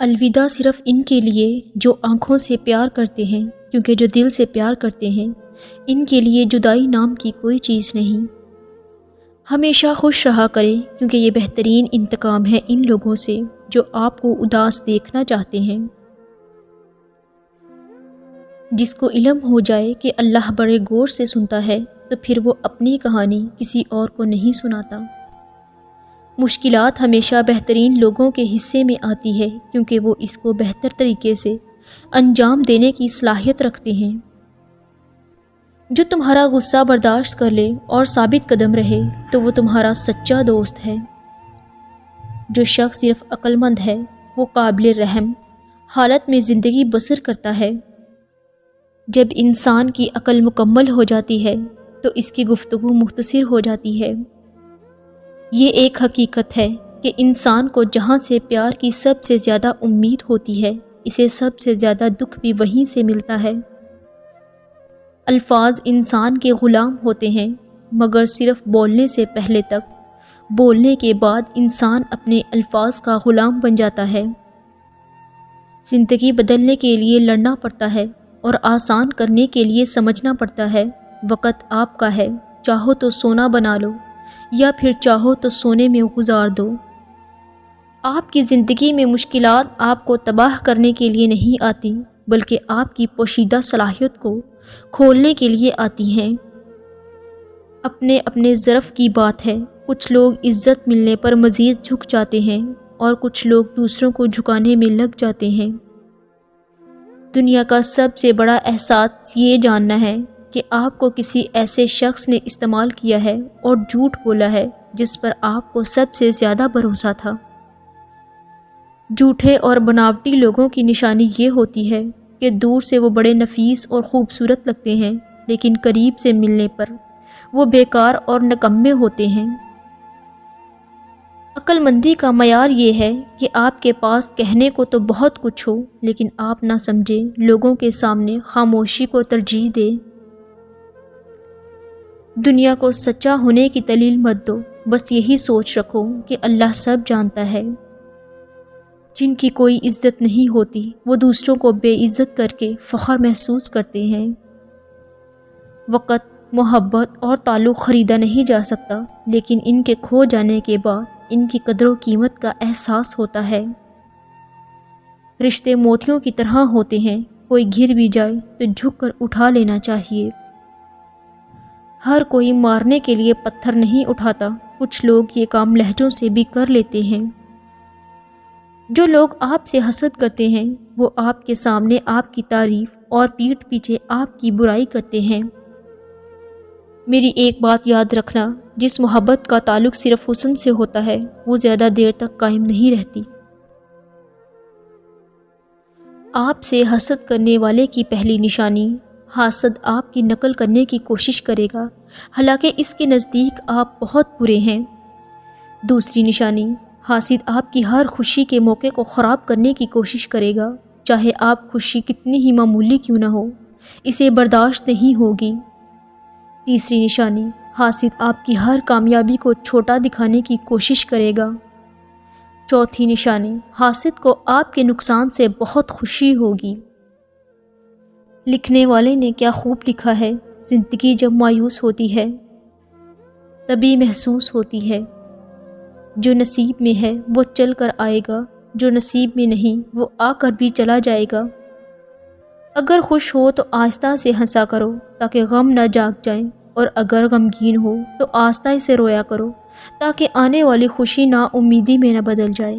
الوداع صرف ان کے لیے جو آنکھوں سے پیار کرتے ہیں، کیونکہ جو دل سے پیار کرتے ہیں ان کے لیے جدائی نام کی کوئی چیز نہیں۔ ہمیشہ خوش رہا کریں، کیونکہ یہ بہترین انتقام ہے ان لوگوں سے جو آپ کو اداس دیکھنا چاہتے ہیں۔ جس کو علم ہو جائے کہ اللہ بڑے غور سے سنتا ہے تو پھر وہ اپنی کہانی کسی اور کو نہیں سناتا۔ مشکلات ہمیشہ بہترین لوگوں کے حصے میں آتی ہے، کیونکہ وہ اس کو بہتر طریقے سے انجام دینے کی صلاحیت رکھتے ہیں۔ جو تمہارا غصہ برداشت کر لے اور ثابت قدم رہے تو وہ تمہارا سچا دوست ہے۔ جو شخص صرف عقل مند ہے وہ قابل رحم حالت میں زندگی بسر کرتا ہے۔ جب انسان کی عقل مکمل ہو جاتی ہے تو اس کی گفتگو مختصر ہو جاتی ہے۔ یہ ایک حقیقت ہے کہ انسان کو جہاں سے پیار کی سب سے زیادہ امید ہوتی ہے، اسے سب سے زیادہ دکھ بھی وہیں سے ملتا ہے۔ الفاظ انسان کے غلام ہوتے ہیں، مگر صرف بولنے سے پہلے تک، بولنے کے بعد انسان اپنے الفاظ کا غلام بن جاتا ہے۔ زندگی بدلنے کے لیے لڑنا پڑتا ہے اور آسان کرنے کے لیے سمجھنا پڑتا ہے۔ وقت آپ کا ہے، چاہو تو سونا بنا لو یا پھر چاہو تو سونے میں گزار دو۔ آپ کی زندگی میں مشکلات آپ کو تباہ کرنے کے لیے نہیں آتی، بلکہ آپ کی پوشیدہ صلاحیت کو کھولنے کے لیے آتی ہیں۔ اپنے اپنے ظرف کی بات ہے، کچھ لوگ عزت ملنے پر مزید جھک جاتے ہیں اور کچھ لوگ دوسروں کو جھکانے میں لگ جاتے ہیں۔ دنیا کا سب سے بڑا احساس یہ جاننا ہے کہ آپ کو کسی ایسے شخص نے استعمال کیا ہے اور جھوٹ بولا ہے جس پر آپ کو سب سے زیادہ بھروسہ تھا۔ جھوٹے اور بناوٹی لوگوں کی نشانی یہ ہوتی ہے کہ دور سے وہ بڑے نفیس اور خوبصورت لگتے ہیں، لیکن قریب سے ملنے پر وہ بیکار اور نکمے ہوتے ہیں۔ عقل مندی کا معیار یہ ہے کہ آپ کے پاس کہنے کو تو بہت کچھ ہو، لیکن آپ نہ سمجھیں، لوگوں کے سامنے خاموشی کو ترجیح دیں۔ دنیا کو سچا ہونے کی دلیل مت دو، بس یہی سوچ رکھو کہ اللہ سب جانتا ہے۔ جن کی کوئی عزت نہیں ہوتی وہ دوسروں کو بے عزت کر کے فخر محسوس کرتے ہیں۔ وقت، محبت اور تعلق خریدا نہیں جا سکتا، لیکن ان کے کھو جانے کے بعد ان کی قدر و قیمت کا احساس ہوتا ہے۔ رشتے موتیوں کی طرح ہوتے ہیں، کوئی گر بھی جائے تو جھک کر اٹھا لینا چاہیے۔ ہر کوئی مارنے کے لیے پتھر نہیں اٹھاتا، کچھ لوگ یہ کام لہجوں سے بھی کر لیتے ہیں۔ جو لوگ آپ سے حسد کرتے ہیں وہ آپ کے سامنے آپ کی تعریف اور پیٹھ پیچھے آپ کی برائی کرتے ہیں۔ میری ایک بات یاد رکھنا، جس محبت کا تعلق صرف حسن سے ہوتا ہے وہ زیادہ دیر تک قائم نہیں رہتی۔ آپ سے حسد کرنے والے کی پہلی نشانی، حاسد آپ کی نقل کرنے کی کوشش کرے گا، حالانکہ اس کے نزدیک آپ بہت برے ہیں۔ دوسری نشانی، حاسد آپ کی ہر خوشی کے موقع کو خراب کرنے کی کوشش کرے گا، چاہے آپ خوشی کتنی ہی معمولی کیوں نہ ہو، اسے برداشت نہیں ہوگی۔ تیسری نشانی، حاسد آپ کی ہر کامیابی کو چھوٹا دکھانے کی کوشش کرے گا۔ چوتھی نشانی، حاسد کو آپ کے نقصان سے بہت خوشی ہوگی۔ لکھنے والے نے کیا خوب لکھا ہے، زندگی جب مایوس ہوتی ہے تبھی محسوس ہوتی ہے۔ جو نصیب میں ہے وہ چل کر آئے گا، جو نصیب میں نہیں وہ آ کر بھی چلا جائے گا۔ اگر خوش ہو تو آہستہ سے ہنسا کرو تاکہ غم نہ جاگ جائیں، اور اگر غمگین ہو تو آہستہ سے رویا کرو تاکہ آنے والی خوشی نا امیدی میں نہ بدل جائے۔